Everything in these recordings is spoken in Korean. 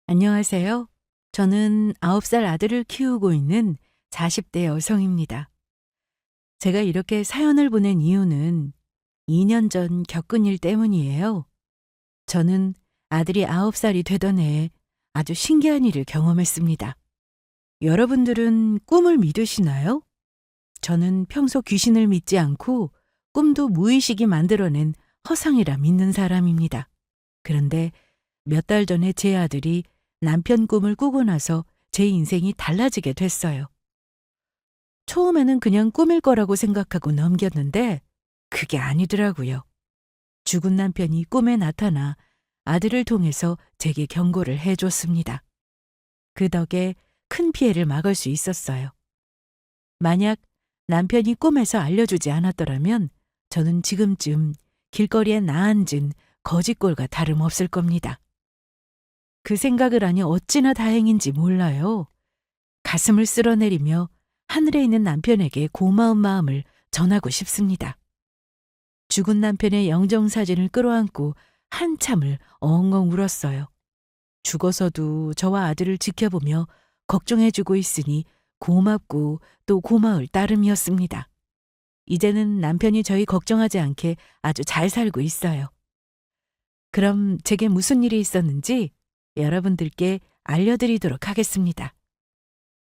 안녕하세요. 저는 9살 아들을 키우고 있는 40대 여성입니다. 제가 이렇게 사연을 보낸 이유는 2년 전 겪은 일 때문이에요. 저는 아들이 9살이 되던 해에 아주 신기한 일을 경험했습니다. 여러분들은 꿈을 믿으시나요? 저는 평소 귀신을 믿지 않고 꿈도 무의식이 만들어낸 허상이라 믿는 사람입니다. 그런데 몇 달 전에 제 아들이 남편 꿈을 꾸고 나서 제 인생이 달라지게 됐어요. 처음에는 그냥 꿈일 거라고 생각하고 넘겼는데 그게 아니더라고요. 죽은 남편이 꿈에 나타나 아들을 통해서 제게 경고를 해줬습니다. 그 덕에 큰 피해를 막을 수 있었어요. 만약 남편이 꿈에서 알려주지 않았더라면 저는 지금쯤 길거리에 나앉은 거지꼴과 다름없을 겁니다. 그 생각을 하니 어찌나 다행인지 몰라요. 가슴을 쓸어내리며 하늘에 있는 남편에게 고마운 마음을 전하고 싶습니다. 죽은 남편의 영정사진을 끌어안고 한참을 엉엉 울었어요. 죽어서도 저와 아들을 지켜보며 걱정해주고 있으니 고맙고 또 고마울 따름이었습니다. 이제는 남편이 저희 걱정하지 않게 아주 잘 살고 있어요. 그럼 제게 무슨 일이 있었는지 여러분들께 알려드리도록 하겠습니다.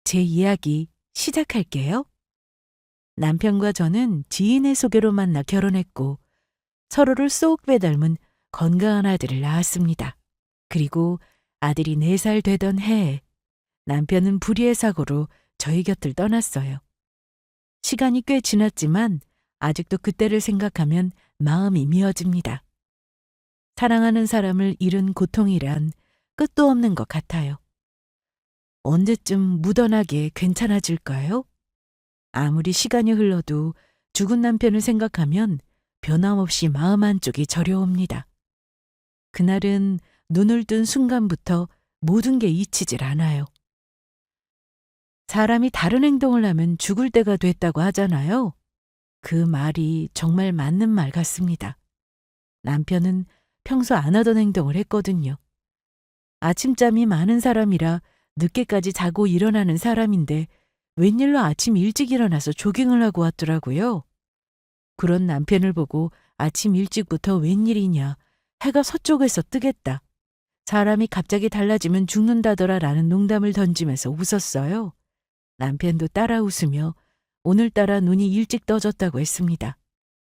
제 이야기 시작할게요. 남편과 저는 지인의 소개로 만나 결혼했고 서로를 쏙 빼닮은 건강한 아들을 낳았습니다. 그리고 아들이 4살 되던 해에 남편은 불의의 사고로 저희 곁을 떠났어요. 시간이 꽤 지났지만 아직도 그때를 생각하면 마음이 미어집니다. 사랑하는 사람을 잃은 고통이란 끝도 없는 것 같아요. 언제쯤 묻어나게 괜찮아질까요? 아무리 시간이 흘러도 죽은 남편을 생각하면 변함없이 마음 한쪽이 저려옵니다. 그날은 눈을 뜬 순간부터 모든 게 잊히질 않아요. 사람이 다른 행동을 하면 죽을 때가 됐다고 하잖아요. 그 말이 정말 맞는 말 같습니다. 남편은 평소 안 하던 행동을 했거든요. 아침잠이 많은 사람이라 늦게까지 자고 일어나는 사람인데 웬일로 아침 일찍 일어나서 조깅을 하고 왔더라고요. 그런 남편을 보고 아침 일찍부터 웬일이냐, 해가 서쪽에서 뜨겠다. 사람이 갑자기 달라지면 죽는다더라라는 농담을 던지면서 웃었어요. 남편도 따라 웃으며 오늘따라 눈이 일찍 떠졌다고 했습니다.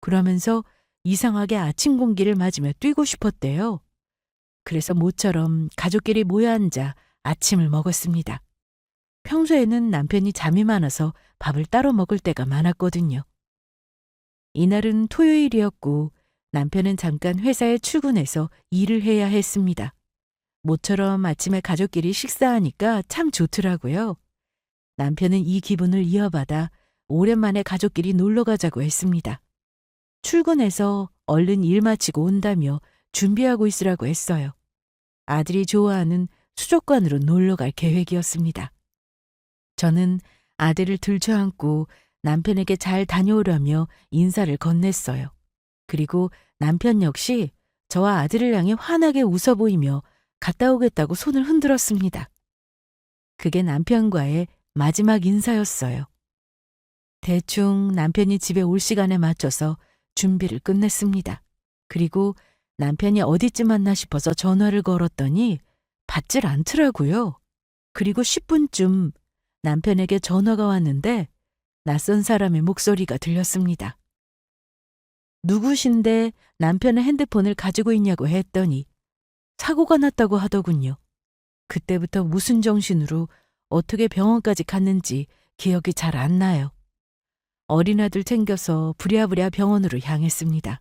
그러면서 이상하게 아침 공기를 맞으며 뛰고 싶었대요. 그래서 모처럼 가족끼리 모여 앉아 아침을 먹었습니다. 평소에는 남편이 잠이 많아서 밥을 따로 먹을 때가 많았거든요. 이날은 토요일이었고 남편은 잠깐 회사에 출근해서 일을 해야 했습니다. 모처럼 아침에 가족끼리 식사하니까 참 좋더라고요. 남편은 이 기분을 이어받아 오랜만에 가족끼리 놀러 가자고 했습니다. 출근해서 얼른 일 마치고 온다며 준비하고 있으라고 했어요. 아들이 좋아하는 수족관으로 놀러 갈 계획이었습니다. 저는 아들을 들쳐안고 남편에게 잘 다녀오라며 인사를 건넸어요. 그리고 남편 역시 저와 아들을 향해 환하게 웃어 보이며 갔다 오겠다고 손을 흔들었습니다. 그게 남편과의 마지막 인사였어요. 대충 남편이 집에 올 시간에 맞춰서 준비를 끝냈습니다. 그리고 남편이 어디쯤 왔나 싶어서 전화를 걸었더니 받질 않더라고요. 그리고 10분쯤 남편에게 전화가 왔는데 낯선 사람의 목소리가 들렸습니다. 누구신데 남편의 핸드폰을 가지고 있냐고 했더니 사고가 났다고 하더군요. 그때부터 무슨 정신으로 어떻게 병원까지 갔는지 기억이 잘 안 나요. 어린아들 챙겨서 부랴부랴 병원으로 향했습니다.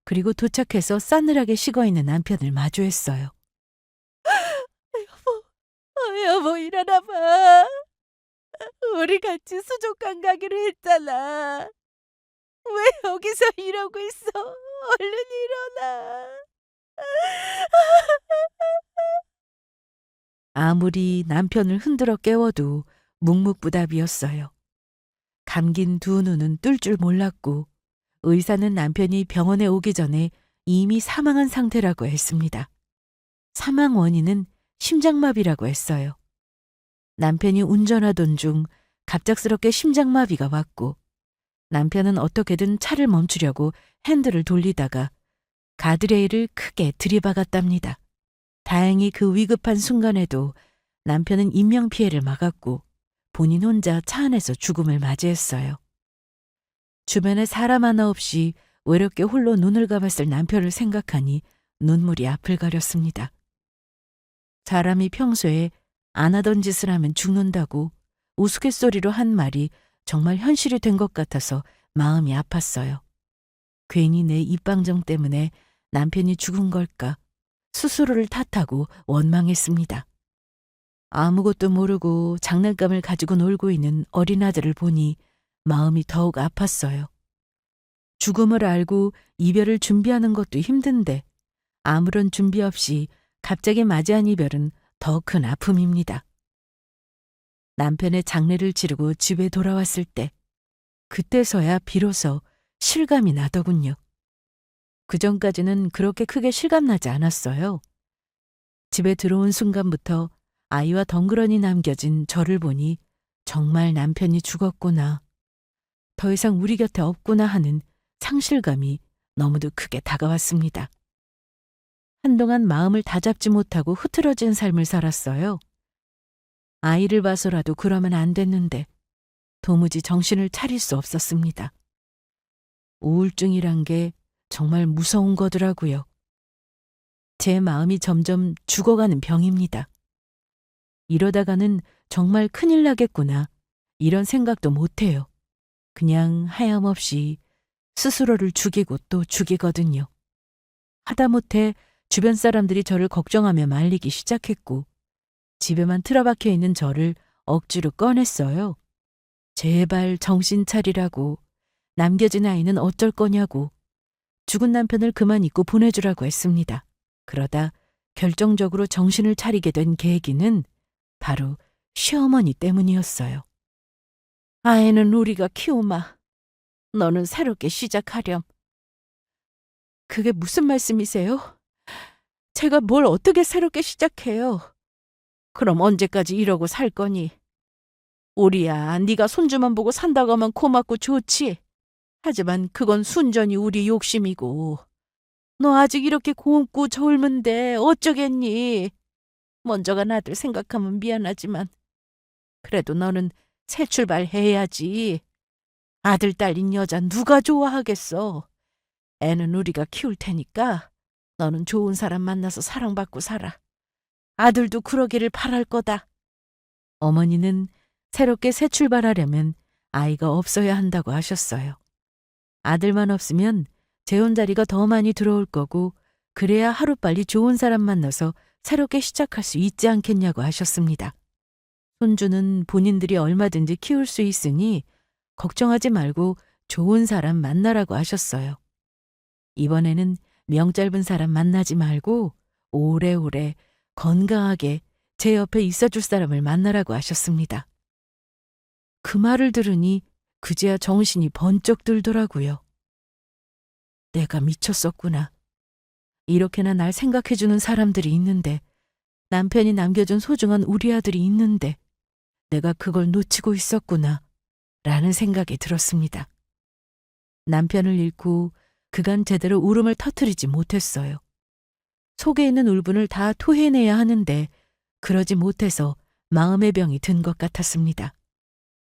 그리고 도착해서 싸늘하게 식어있는 남편을 마주했어요. 여보 일어나 봐. 우리 같이 수족관 가기로 했잖아. 왜 여기서 이러고 있어? 얼른 일어나. 아무리 남편을 흔들어 깨워도 묵묵부답이었어요. 감긴 두 눈은 뜰 줄 몰랐고 의사는 남편이 병원에 오기 전에 이미 사망한 상태라고 했습니다. 사망 원인은 심장마비라고 했어요. 남편이 운전하던 중 갑작스럽게 심장마비가 왔고 남편은 어떻게든 차를 멈추려고 핸들을 돌리다가 가드레일을 크게 들이박았답니다. 다행히 그 위급한 순간에도 남편은 인명피해를 막았고 본인 혼자 차 안에서 죽음을 맞이했어요. 주변에 사람 하나 없이 외롭게 홀로 눈을 감았을 남편을 생각하니 눈물이 앞을 가렸습니다. 사람이 평소에 안 하던 짓을 하면 죽는다고 우스갯소리로 한 말이 정말 현실이 된 것 같아서 마음이 아팠어요. 괜히 내 입방정 때문에 남편이 죽은 걸까 스스로를 탓하고 원망했습니다. 아무것도 모르고 장난감을 가지고 놀고 있는 어린아들을 보니 마음이 더욱 아팠어요. 죽음을 알고 이별을 준비하는 것도 힘든데 아무런 준비 없이 갑자기 맞이한 이별은 더 큰 아픔입니다. 남편의 장례를 치르고 집에 돌아왔을 때 그때서야 비로소 실감이 나더군요. 그전까지는 그렇게 크게 실감나지 않았어요. 집에 들어온 순간부터 아이와 덩그러니 남겨진 저를 보니 정말 남편이 죽었구나. 더 이상 우리 곁에 없구나 하는 상실감이 너무도 크게 다가왔습니다. 한동안 마음을 다잡지 못하고 흐트러진 삶을 살았어요. 아이를 봐서라도 그러면 안 됐는데 도무지 정신을 차릴 수 없었습니다. 우울증이란 게 정말 무서운 거더라고요. 제 마음이 점점 죽어가는 병입니다. 이러다가는 정말 큰일 나겠구나 이런 생각도 못해요. 그냥 하염없이 스스로를 죽이고 또 죽이거든요. 하다못해 주변 사람들이 저를 걱정하며 말리기 시작했고 집에만 틀어박혀 있는 저를 억지로 꺼냈어요. 제발 정신 차리라고, 남겨진 아이는 어쩔 거냐고, 죽은 남편을 그만 잊고 보내주라고 했습니다. 그러다 결정적으로 정신을 차리게 된 계기는 바로 시어머니 때문이었어요. 아이는 우리가 키우마. 너는 새롭게 시작하렴. 그게 무슨 말씀이세요? 제가 뭘 어떻게 새롭게 시작해요? 그럼 언제까지 이러고 살 거니? 우리야, 네가 손주만 보고 산다고 하면 고맙고 좋지. 하지만 그건 순전히 우리 욕심이고. 너 아직 이렇게 곱고 젊은데 어쩌겠니? 먼저 간 아들 생각하면 미안하지만 그래도 너는 새 출발해야지. 아들 딸린 여자 누가 좋아하겠어. 애는 우리가 키울 테니까 너는 좋은 사람 만나서 사랑받고 살아. 아들도 그러기를 바랄 거다. 어머니는 새롭게 새 출발하려면 아이가 없어야 한다고 하셨어요. 아들만 없으면 재혼 자리가 더 많이 들어올 거고 그래야 하루빨리 좋은 사람 만나서 새롭게 시작할 수 있지 않겠냐고 하셨습니다. 손주는 본인들이 얼마든지 키울 수 있으니 걱정하지 말고 좋은 사람 만나라고 하셨어요. 이번에는 명 짧은 사람 만나지 말고 오래오래 건강하게 제 옆에 있어줄 사람을 만나라고 하셨습니다. 그 말을 들으니 그제야 정신이 번쩍 들더라고요. 내가 미쳤었구나. 이렇게나 날 생각해주는 사람들이 있는데, 남편이 남겨준 소중한 우리 아들이 있는데 내가 그걸 놓치고 있었구나 라는 생각이 들었습니다. 남편을 잃고 그간 제대로 울음을 터뜨리지 못했어요. 속에 있는 울분을 다 토해내야 하는데 그러지 못해서 마음의 병이 든 것 같았습니다.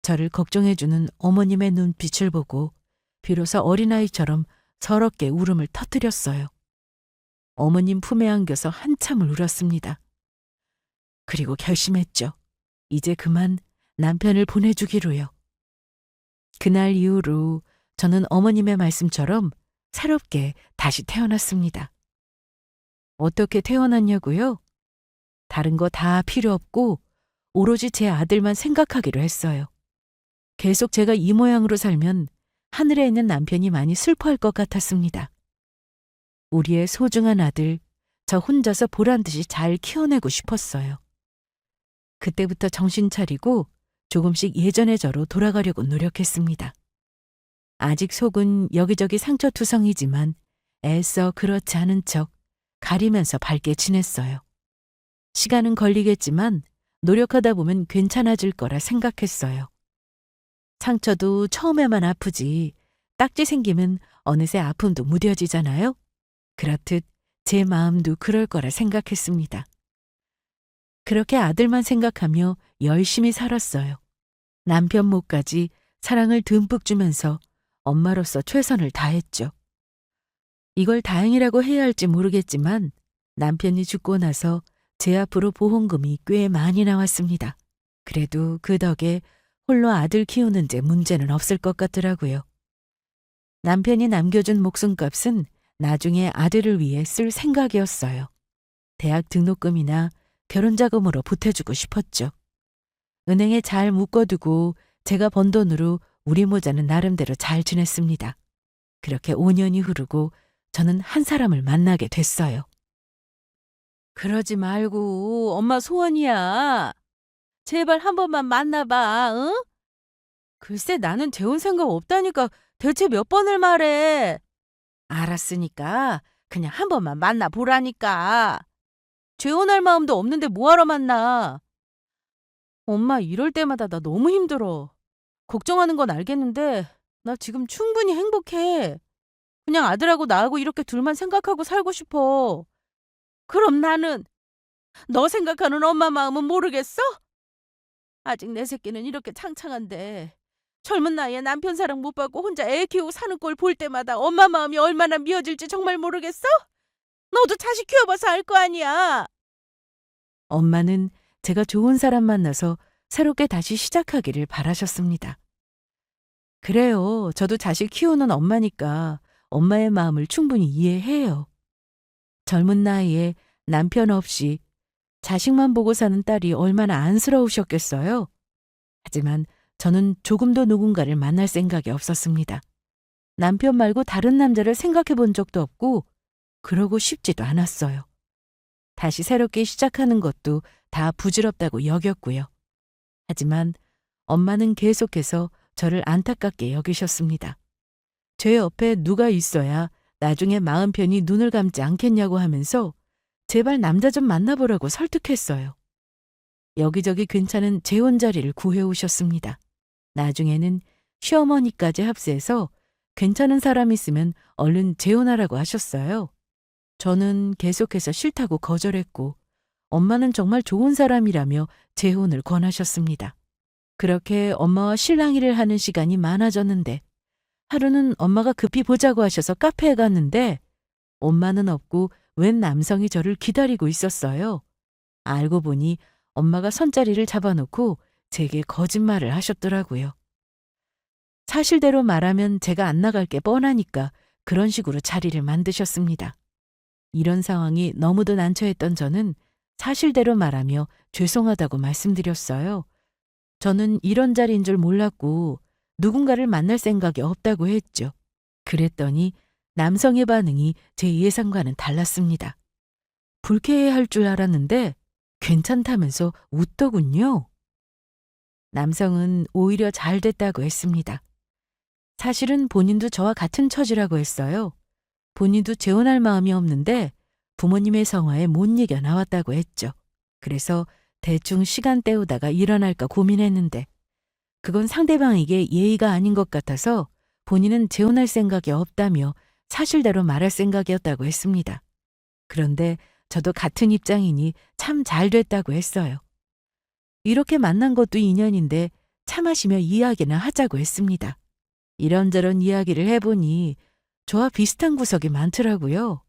저를 걱정해주는 어머님의 눈빛을 보고 비로소 어린아이처럼 서럽게 울음을 터뜨렸어요. 어머님 품에 안겨서 한참을 울었습니다. 그리고 결심했죠. 이제 그만 남편을 보내주기로요. 그날 이후로 저는 어머님의 말씀처럼 새롭게 다시 태어났습니다. 어떻게 태어났냐고요? 다른 거 다 필요 없고 오로지 제 아들만 생각하기로 했어요. 계속 제가 이 모양으로 살면 하늘에 있는 남편이 많이 슬퍼할 것 같았습니다. 우리의 소중한 아들, 저 혼자서 보란 듯이 잘 키워내고 싶었어요. 그때부터 정신 차리고 조금씩 예전의 저로 돌아가려고 노력했습니다. 아직 속은 여기저기 상처투성이지만 애써 그렇지 않은 척 가리면서 밝게 지냈어요. 시간은 걸리겠지만 노력하다 보면 괜찮아질 거라 생각했어요. 상처도 처음에만 아프지 딱지 생기면 어느새 아픔도 무뎌지잖아요. 그렇듯 제 마음도 그럴 거라 생각했습니다. 그렇게 아들만 생각하며 열심히 살았어요. 남편 몫까지 사랑을 듬뿍 주면서 엄마로서 최선을 다했죠. 이걸 다행이라고 해야 할지 모르겠지만 남편이 죽고 나서 제 앞으로 보험금이 꽤 많이 나왔습니다. 그래도 그 덕에 홀로 아들 키우는데 문제는 없을 것 같더라고요. 남편이 남겨준 목숨값은 나중에 아들을 위해 쓸 생각이었어요. 대학 등록금이나 결혼자금으로 보태주고 싶었죠. 은행에 잘 묶어두고 제가 번 돈으로 우리 모자는 나름대로 잘 지냈습니다. 그렇게 5년이 흐르고 저는 한 사람을 만나게 됐어요. 그러지 말고 엄마 소원이야. 제발 한 번만 만나봐, 응? 글쎄 나는 재혼 생각 없다니까 대체 몇 번을 말해. 알았으니까 그냥 한 번만 만나보라니까. 재혼할 마음도 없는데 뭐하러 만나. 엄마 이럴 때마다 나 너무 힘들어. 걱정하는 건 알겠는데 나 지금 충분히 행복해. 그냥 아들하고 나하고 이렇게 둘만 생각하고 살고 싶어. 그럼 나는 너 생각하는 엄마 마음은 모르겠어? 아직 내 새끼는 이렇게 창창한데 젊은 나이에 남편 사랑 못 받고 혼자 애 키우고 사는 꼴 볼 때마다 엄마 마음이 얼마나 미어질지 정말 모르겠어? 너도 자식 키워봐서 알 거 아니야. 엄마는 제가 좋은 사람 만나서 새롭게 다시 시작하기를 바라셨습니다. 그래요. 저도 자식 키우는 엄마니까 엄마의 마음을 충분히 이해해요. 젊은 나이에 남편 없이 자식만 보고 사는 딸이 얼마나 안쓰러우셨겠어요. 하지만 저는 조금도 누군가를 만날 생각이 없었습니다. 남편 말고 다른 남자를 생각해 본 적도 없고 그러고 싶지도 않았어요. 다시 새롭게 시작하는 것도 다 부질없다고 여겼고요. 하지만 엄마는 계속해서 저를 안타깝게 여기셨습니다. 제 옆에 누가 있어야 나중에 마음 편히 눈을 감지 않겠냐고 하면서 제발 남자 좀 만나보라고 설득했어요. 여기저기 괜찮은 재혼 자리를 구해오셨습니다. 나중에는 시어머니까지 합세해서 괜찮은 사람 있으면 얼른 재혼하라고 하셨어요. 저는 계속해서 싫다고 거절했고 엄마는 정말 좋은 사람이라며 재혼을 권하셨습니다. 그렇게 엄마와 실랑이를 하는 시간이 많아졌는데 하루는 엄마가 급히 보자고 하셔서 카페에 갔는데 엄마는 없고 웬 남성이 저를 기다리고 있었어요. 알고 보니 엄마가 선자리를 잡아놓고 제게 거짓말을 하셨더라고요. 사실대로 말하면 제가 안 나갈 게 뻔하니까 그런 식으로 자리를 만드셨습니다. 이런 상황이 너무도 난처했던 저는 사실대로 말하며 죄송하다고 말씀드렸어요. 저는 이런 자리인 줄 몰랐고 누군가를 만날 생각이 없다고 했죠. 그랬더니 남성의 반응이 제 예상과는 달랐습니다. 불쾌해할 줄 알았는데 괜찮다면서 웃더군요. 남성은 오히려 잘 됐다고 했습니다. 사실은 본인도 저와 같은 처지라고 했어요. 본인도 재혼할 마음이 없는데 부모님의 성화에 못 이겨 나왔다고 했죠. 그래서 대충 시간 때우다가 일어날까 고민했는데 그건 상대방에게 예의가 아닌 것 같아서 본인은 재혼할 생각이 없다며 사실대로 말할 생각이었다고 했습니다. 그런데 저도 같은 입장이니 참 잘 됐다고 했어요. 이렇게 만난 것도 인연인데 차 마시며 이야기나 하자고 했습니다. 이런저런 이야기를 해보니 저와 비슷한 구석이 많더라고요.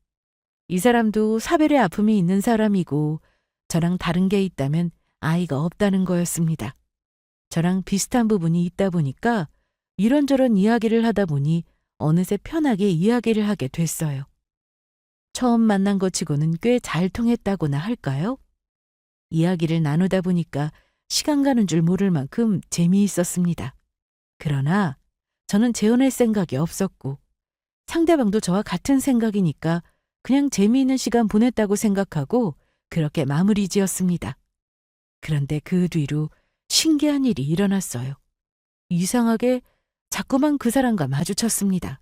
이 사람도 사별의 아픔이 있는 사람이고 저랑 다른 게 있다면 아이가 없다는 거였습니다. 저랑 비슷한 부분이 있다 보니까 이런저런 이야기를 하다 보니 어느새 편하게 이야기를 하게 됐어요. 처음 만난 것 치고는 꽤 잘 통했다고나 할까요? 이야기를 나누다 보니까 시간 가는 줄 모를 만큼 재미있었습니다. 그러나 저는 재혼할 생각이 없었고 상대방도 저와 같은 생각이니까 그냥 재미있는 시간 보냈다고 생각하고 그렇게 마무리 지었습니다. 그런데 그 뒤로 신기한 일이 일어났어요. 이상하게 자꾸만 그 사람과 마주쳤습니다.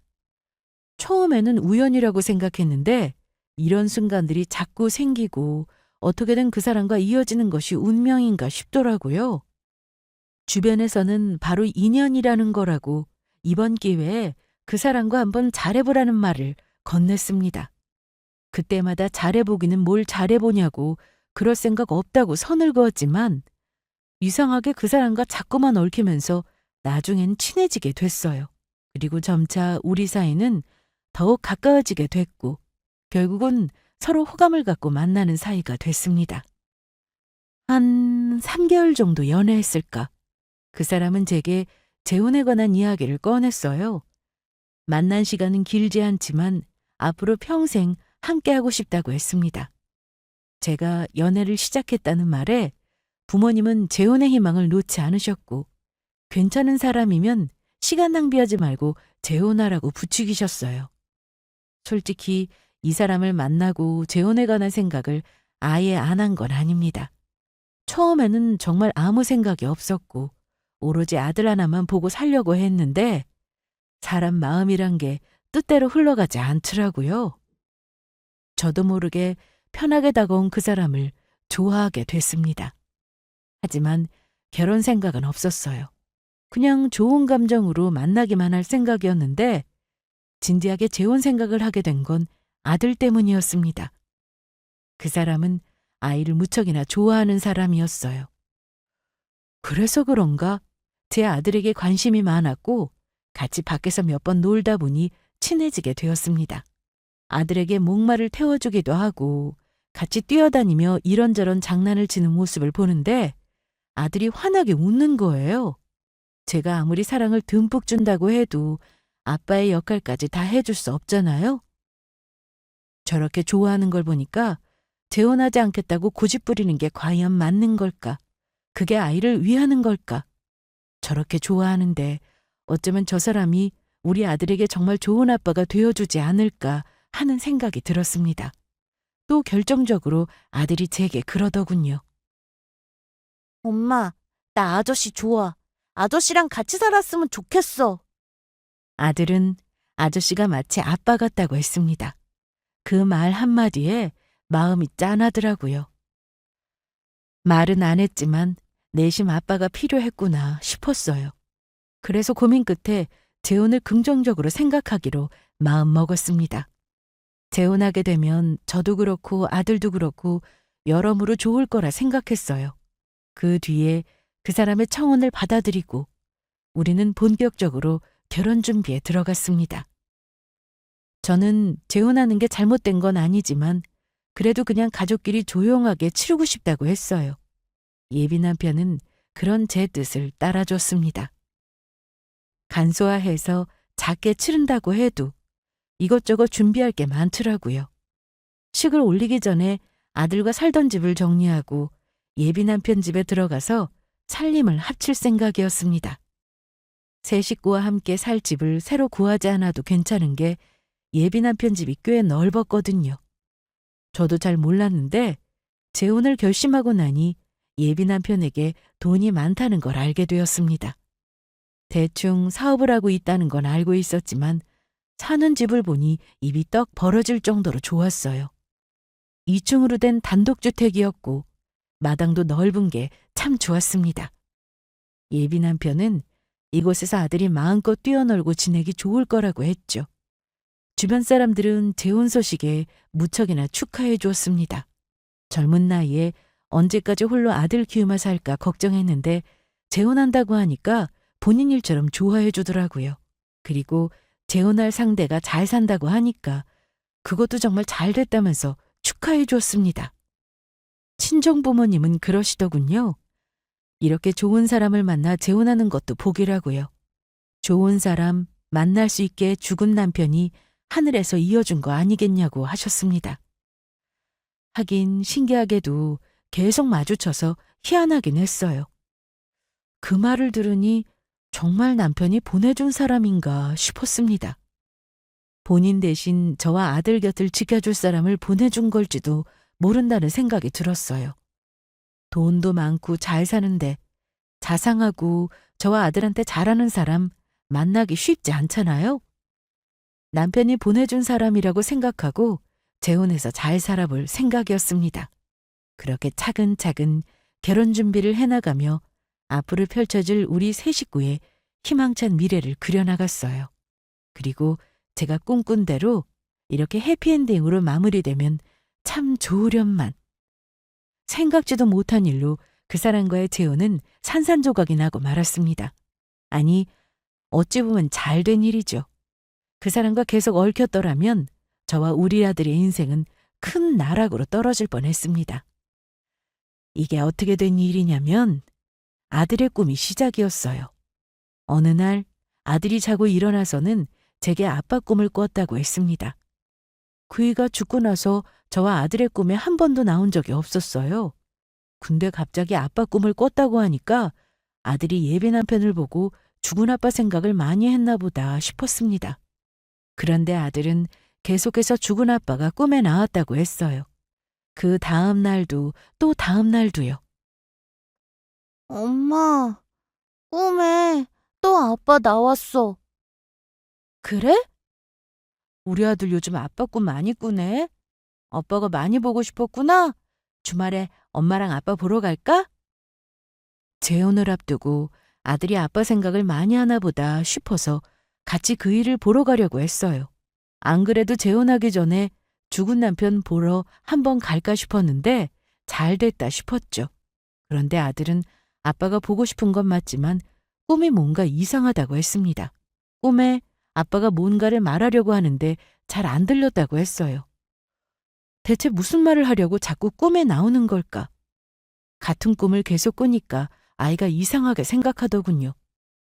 처음에는 우연이라고 생각했는데 이런 순간들이 자꾸 생기고 어떻게든 그 사람과 이어지는 것이 운명인가 싶더라고요. 주변에서는 바로 인연이라는 거라고 이번 기회에 그 사람과 한번 잘해보라는 말을 건넸습니다. 그때마다 잘해보기는 뭘 잘해보냐고 그럴 생각 없다고 선을 그었지만 이상하게 그 사람과 자꾸만 얽히면서 나중엔 친해지게 됐어요. 그리고 점차 우리 사이는 더욱 가까워지게 됐고 결국은 서로 호감을 갖고 만나는 사이가 됐습니다. 한 3개월 정도 연애했을까? 그 사람은 제게 재혼에 관한 이야기를 꺼냈어요. 만난 시간은 길지 않지만 앞으로 평생 함께하고 싶다고 했습니다. 제가 연애를 시작했다는 말에 부모님은 재혼의 희망을 놓지 않으셨고 괜찮은 사람이면 시간 낭비하지 말고 재혼하라고 부추기셨어요. 솔직히 이 사람을 만나고 재혼에 관한 생각을 아예 안 한 건 아닙니다. 처음에는 정말 아무 생각이 없었고 오로지 아들 하나만 보고 살려고 했는데 사람 마음이란 게 뜻대로 흘러가지 않더라고요. 저도 모르게 편하게 다가온 그 사람을 좋아하게 됐습니다. 하지만 결혼 생각은 없었어요. 그냥 좋은 감정으로 만나기만 할 생각이었는데 진지하게 재혼 생각을 하게 된 건 아들 때문이었습니다. 그 사람은 아이를 무척이나 좋아하는 사람이었어요. 그래서 그런가 제 아들에게 관심이 많았고 같이 밖에서 몇 번 놀다 보니 친해지게 되었습니다. 아들에게 목말을 태워주기도 하고 같이 뛰어다니며 이런저런 장난을 치는 모습을 보는데 아들이 환하게 웃는 거예요. 제가 아무리 사랑을 듬뿍 준다고 해도 아빠의 역할까지 다 해줄 수 없잖아요. 저렇게 좋아하는 걸 보니까 재혼하지 않겠다고 고집부리는 게 과연 맞는 걸까? 그게 아이를 위하는 걸까? 저렇게 좋아하는데 어쩌면 저 사람이 우리 아들에게 정말 좋은 아빠가 되어주지 않을까 하는 생각이 들었습니다. 또 결정적으로 아들이 제게 그러더군요. 엄마, 나 아저씨 좋아. 아저씨랑 같이 살았으면 좋겠어. 아들은 아저씨가 마치 아빠 같다고 했습니다. 그 말 한마디에 마음이 짠하더라고요. 말은 안 했지만 내심 아빠가 필요했구나 싶었어요. 그래서 고민 끝에 재혼을 긍정적으로 생각하기로 마음먹었습니다. 재혼하게 되면 저도 그렇고 아들도 그렇고 여러모로 좋을 거라 생각했어요. 그 뒤에 그 사람의 청혼을 받아들이고 우리는 본격적으로 결혼 준비에 들어갔습니다. 저는 재혼하는 게 잘못된 건 아니지만 그래도 그냥 가족끼리 조용하게 치르고 싶다고 했어요. 예비 남편은 그런 제 뜻을 따라줬습니다. 간소화해서 작게 치른다고 해도 이것저것 준비할 게 많더라고요. 식을 올리기 전에 아들과 살던 집을 정리하고 예비 남편 집에 들어가서 살림을 합칠 생각이었습니다. 새 식구와 함께 살 집을 새로 구하지 않아도 괜찮은 게 예비 남편 집이 꽤 넓었거든요. 저도 잘 몰랐는데 재혼을 결심하고 나니 예비 남편에게 돈이 많다는 걸 알게 되었습니다. 대충 사업을 하고 있다는 건 알고 있었지만 사는 집을 보니 입이 떡 벌어질 정도로 좋았어요. 2층으로 된 단독주택이었고 마당도 넓은 게 참 좋았습니다. 예비 남편은 이곳에서 아들이 마음껏 뛰어놀고 지내기 좋을 거라고 했죠. 주변 사람들은 재혼 소식에 무척이나 축하해 주었습니다. 젊은 나이에 언제까지 홀로 아들 키우며 살까 걱정했는데 재혼한다고 하니까 본인 일처럼 좋아해 주더라고요. 그리고 재혼할 상대가 잘 산다고 하니까 그것도 정말 잘 됐다면서 축하해 주었습니다. 친정 부모님은 그러시더군요. 이렇게 좋은 사람을 만나 재혼하는 것도 복이라고요. 좋은 사람 만날 수 있게 죽은 남편이 하늘에서 이어준 거 아니겠냐고 하셨습니다. 하긴 신기하게도 계속 마주쳐서 희한하긴 했어요. 그 말을 들으니 정말 남편이 보내준 사람인가 싶었습니다. 본인 대신 저와 아들 곁을 지켜줄 사람을 보내준 걸지도 모른다는 생각이 들었어요. 돈도 많고 잘 사는데 자상하고 저와 아들한테 잘하는 사람 만나기 쉽지 않잖아요. 남편이 보내준 사람이라고 생각하고 재혼해서 잘 살아볼 생각이었습니다. 그렇게 차근차근 결혼 준비를 해나가며 앞으로 펼쳐질 우리 세 식구의 희망찬 미래를 그려나갔어요. 그리고 제가 꿈꾼 대로 이렇게 해피엔딩으로 마무리되면 참 좋으련만. 생각지도 못한 일로 그 사람과의 재혼은 산산조각이 나고 말았습니다. 아니, 어찌 보면 잘된 일이죠. 그 사람과 계속 얽혔더라면 저와 우리 아들의 인생은 큰 나락으로 떨어질 뻔했습니다. 이게 어떻게 된 일이냐면 아들의 꿈이 시작이었어요. 어느 날 아들이 자고 일어나서는 제게 아빠 꿈을 꿨다고 했습니다. 그이가 죽고 나서 저와 아들의 꿈에 한 번도 나온 적이 없었어요. 근데 갑자기 아빠 꿈을 꿨다고 하니까 아들이 예비 남편을 보고 죽은 아빠 생각을 많이 했나 보다 싶었습니다. 그런데 아들은 계속해서 죽은 아빠가 꿈에 나왔다고 했어요. 그 다음 날도 또 다음 날도요. 엄마, 꿈에 또 아빠 나왔어. 그래? 우리 아들 요즘 아빠 꿈 많이 꾸네. 아빠가 많이 보고 싶었구나. 주말에 엄마랑 아빠 보러 갈까? 재혼을 앞두고 아들이 아빠 생각을 많이 하나 보다 싶어서 같이 그 일을 보러 가려고 했어요. 안 그래도 재혼하기 전에 죽은 남편 보러 한번 갈까 싶었는데 잘 됐다 싶었죠. 그런데 아들은 아빠가 보고 싶은 건 맞지만 꿈이 뭔가 이상하다고 했습니다. 꿈에 아빠가 뭔가를 말하려고 하는데 잘 안 들렸다고 했어요. 대체 무슨 말을 하려고 자꾸 꿈에 나오는 걸까? 같은 꿈을 계속 꾸니까 아이가 이상하게 생각하더군요.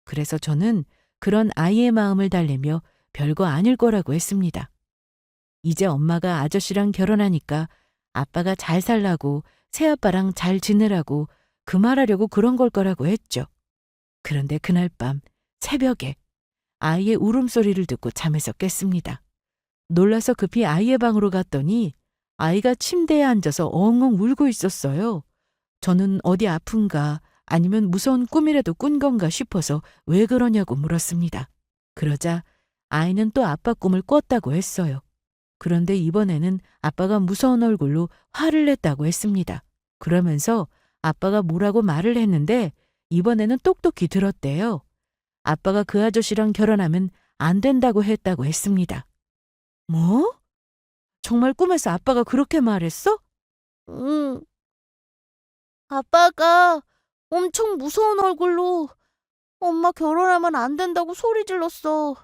그래서 저는 그런 아이의 마음을 달래며 별거 아닐 거라고 했습니다. 이제 엄마가 아저씨랑 결혼하니까 아빠가 잘 살라고 새아빠랑 잘 지내라고 그 말하려고 그런 걸 거라고 했죠. 그런데 그날 밤 새벽에 아이의 울음소리를 듣고 잠에서 깼습니다. 놀라서 급히 아이의 방으로 갔더니 아이가 침대에 앉아서 엉엉 울고 있었어요. 저는 어디 아픈가 아니면 무서운 꿈이라도 꾼 건가 싶어서 왜 그러냐고 물었습니다. 그러자 아이는 또 아빠 꿈을 꿨다고 했어요. 그런데 이번에는 아빠가 무서운 얼굴로 화를 냈다고 했습니다. 그러면서 아빠가 뭐라고 말을 했는데 이번에는 똑똑히 들었대요. 아빠가 그 아저씨랑 결혼하면 안 된다고 했다고 했습니다. 뭐? 정말 꿈에서 아빠가 그렇게 말했어? 응. 아빠가 엄청 무서운 얼굴로 엄마 결혼하면 안 된다고 소리 질렀어.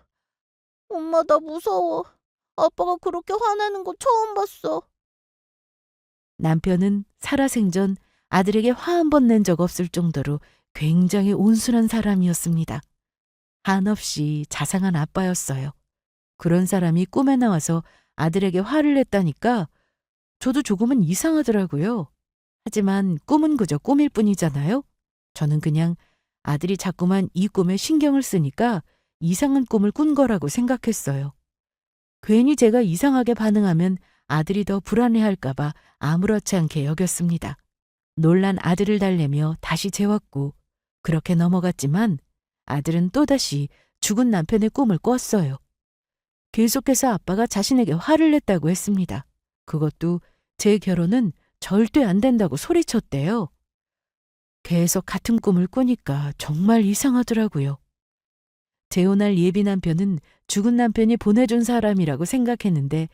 엄마 나 무서워. 아빠가 그렇게 화내는 거 처음 봤어. 남편은 살아생전 아들에게 화 한 번 낸 적 없을 정도로 굉장히 온순한 사람이었습니다. 한없이 자상한 아빠였어요. 그런 사람이 꿈에 나와서 아들에게 화를 냈다니까 저도 조금은 이상하더라고요. 하지만 꿈은 그저 꿈일 뿐이잖아요. 저는 그냥 아들이 자꾸만 이 꿈에 신경을 쓰니까 이상한 꿈을 꾼 거라고 생각했어요. 괜히 제가 이상하게 반응하면 아들이 더 불안해할까봐 아무렇지 않게 여겼습니다. 놀란 아들을 달래며 다시 재웠고 그렇게 넘어갔지만 아들은 또다시 죽은 남편의 꿈을 꿨어요. 계속해서 아빠가 자신에게 화를 냈다고 했습니다. 그것도 제 결혼은 절대 안 된다고 소리쳤대요. 계속 같은 꿈을 꾸니까 정말 이상하더라고요. 재혼할 예비 남편은 죽은 남편이 보내준 사람이라고 생각했는데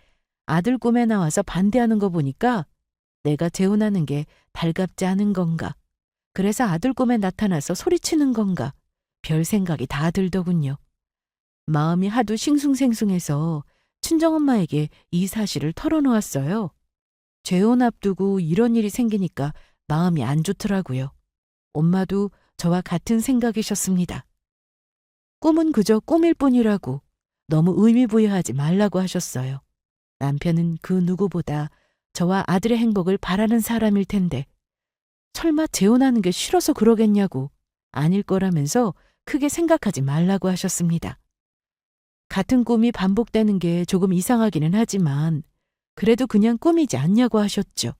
아들 꿈에 나와서 반대하는 거 보니까 내가 재혼하는 게 달갑지 않은 건가? 그래서 아들 꿈에 나타나서 소리치는 건가? 별 생각이 다 들더군요. 마음이 하도 싱숭생숭해서 친정엄마에게 이 사실을 털어놓았어요. 재혼 앞두고 이런 일이 생기니까 마음이 안 좋더라고요. 엄마도 저와 같은 생각이셨습니다. 꿈은 그저 꿈일 뿐이라고 너무 의미부여하지 말라고 하셨어요. 남편은 그 누구보다 저와 아들의 행복을 바라는 사람일 텐데 설마 재혼하는 게 싫어서 그러겠냐고 아닐 거라면서 크게 생각하지 말라고 하셨습니다. 같은 꿈이 반복되는 게 조금 이상하기는 하지만 그래도 그냥 꿈이지 않냐고 하셨죠.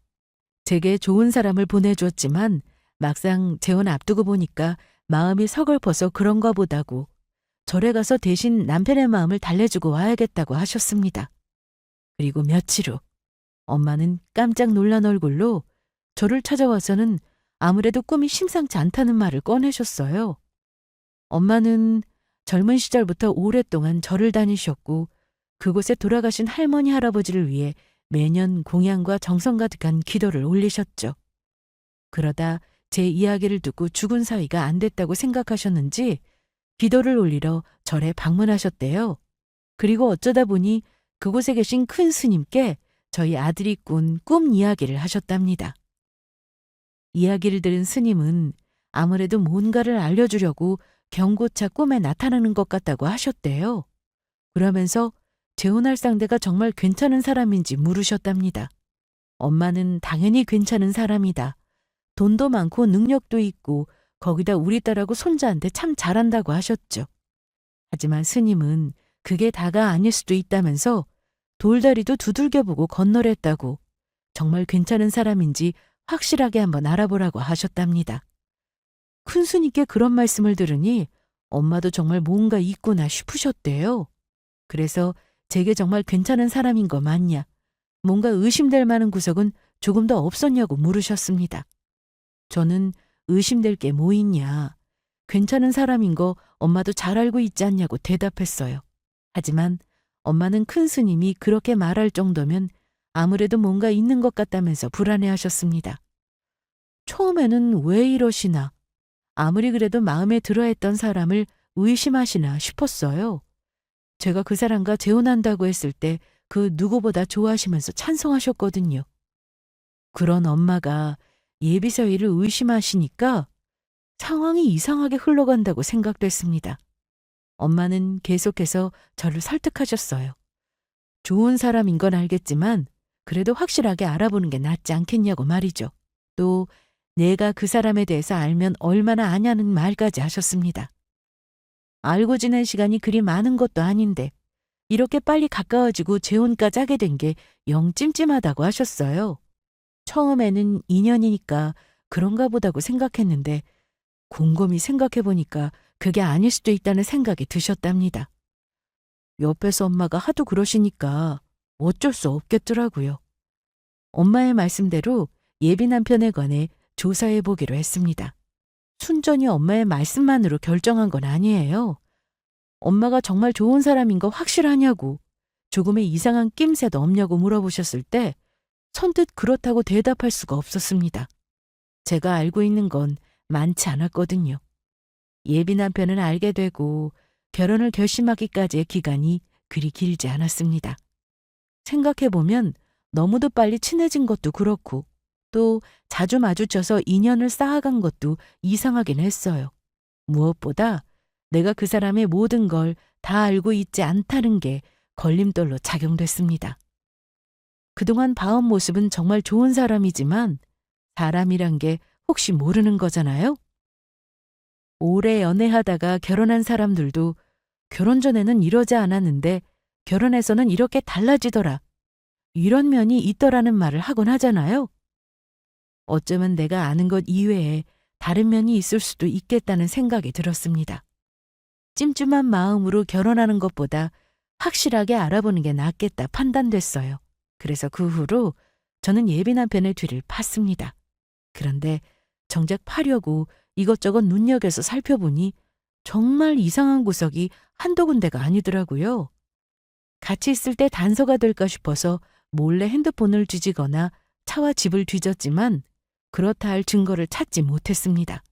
제게 좋은 사람을 보내주었지만 막상 재혼 앞두고 보니까 마음이 서글퍼서 그런가 보다고 절에 가서 대신 남편의 마음을 달래주고 와야겠다고 하셨습니다. 그리고 며칠 후 엄마는 깜짝 놀란 얼굴로 저를 찾아와서는 아무래도 꿈이 심상치 않다는 말을 꺼내셨어요. 엄마는 젊은 시절부터 오랫동안 절을 다니셨고 그곳에 돌아가신 할머니 할아버지를 위해 매년 공양과 정성 가득한 기도를 올리셨죠. 그러다 제 이야기를 듣고 죽은 사이가 안 됐다고 생각하셨는지 기도를 올리러 절에 방문하셨대요. 그리고 어쩌다 보니 그곳에 계신 큰 스님께 저희 아들이 꾼 꿈 이야기를 하셨답니다. 이야기를 들은 스님은 아무래도 뭔가를 알려주려고 경고차 꿈에 나타나는 것 같다고 하셨대요. 그러면서 재혼할 상대가 정말 괜찮은 사람인지 물으셨답니다. 엄마는 당연히 괜찮은 사람이다. 돈도 많고 능력도 있고 거기다 우리 딸하고 손자한테 참 잘한다고 하셨죠. 하지만 스님은 그게 다가 아닐 수도 있다면서 돌다리도 두들겨보고 건너랬다고 정말 괜찮은 사람인지 확실하게 한번 알아보라고 하셨답니다. 큰 스님께 그런 말씀을 들으니 엄마도 정말 뭔가 있구나 싶으셨대요. 그래서 제게 정말 괜찮은 사람인 거 맞냐? 뭔가 의심될 만한 구석은 조금 더 없었냐고 물으셨습니다. 저는 의심될 게 뭐 있냐? 괜찮은 사람인 거 엄마도 잘 알고 있지 않냐고 대답했어요. 하지만 엄마는 큰 스님이 그렇게 말할 정도면 아무래도 뭔가 있는 것 같다면서 불안해하셨습니다. 처음에는 왜 이러시나? 아무리 그래도 마음에 들어했던 사람을 의심하시나 싶었어요. 제가 그 사람과 재혼한다고 했을 때 그 누구보다 좋아하시면서 찬성하셨거든요. 그런 엄마가 예비서이를 의심하시니까 상황이 이상하게 흘러간다고 생각됐습니다. 엄마는 계속해서 저를 설득하셨어요. 좋은 사람인 건 알겠지만 그래도 확실하게 알아보는 게 낫지 않겠냐고 말이죠. 또 내가 그 사람에 대해서 알면 얼마나 아냐는 말까지 하셨습니다. 알고 지낸 시간이 그리 많은 것도 아닌데 이렇게 빨리 가까워지고 재혼까지 하게 된 게 영 찜찜하다고 하셨어요. 처음에는 인연이니까 그런가 보다고 생각했는데 곰곰이 생각해보니까 그게 아닐 수도 있다는 생각이 드셨답니다. 옆에서 엄마가 하도 그러시니까 어쩔 수 없겠더라고요. 엄마의 말씀대로 예비 남편에 관해 조사해 보기로 했습니다. 순전히 엄마의 말씀만으로 결정한 건 아니에요. 엄마가 정말 좋은 사람인 거 확실하냐고, 조금의 이상한 낌새도 없냐고 물어보셨을 때 선뜻 그렇다고 대답할 수가 없었습니다. 제가 알고 있는 건 많지 않았거든요. 예비 남편은 알게 되고 결혼을 결심하기까지의 기간이 그리 길지 않았습니다. 생각해보면 너무도 빨리 친해진 것도 그렇고 또 자주 마주쳐서 인연을 쌓아간 것도 이상하긴 했어요. 무엇보다 내가 그 사람의 모든 걸 다 알고 있지 않다는 게 걸림돌로 작용됐습니다. 그동안 봐온 모습은 정말 좋은 사람이지만 사람이란 게 혹시 모르는 거잖아요. 오래 연애하다가 결혼한 사람들도 결혼 전에는 이러지 않았는데 결혼해서는 이렇게 달라지더라. 이런 면이 있더라는 말을 하곤 하잖아요. 어쩌면 내가 아는 것 이외에 다른 면이 있을 수도 있겠다는 생각이 들었습니다. 찜찜한 마음으로 결혼하는 것보다 확실하게 알아보는 게 낫겠다 판단됐어요. 그래서 그 후로 저는 예비 남편의 뒤를 팠습니다. 그런데 정작 파려고 이것저것 눈여겨서 살펴보니 정말 이상한 구석이 한두 군데가 아니더라고요. 같이 있을 때 단서가 될까 싶어서 몰래 핸드폰을 뒤지거나 차와 집을 뒤졌지만 그렇다 할 증거를 찾지 못했습니다.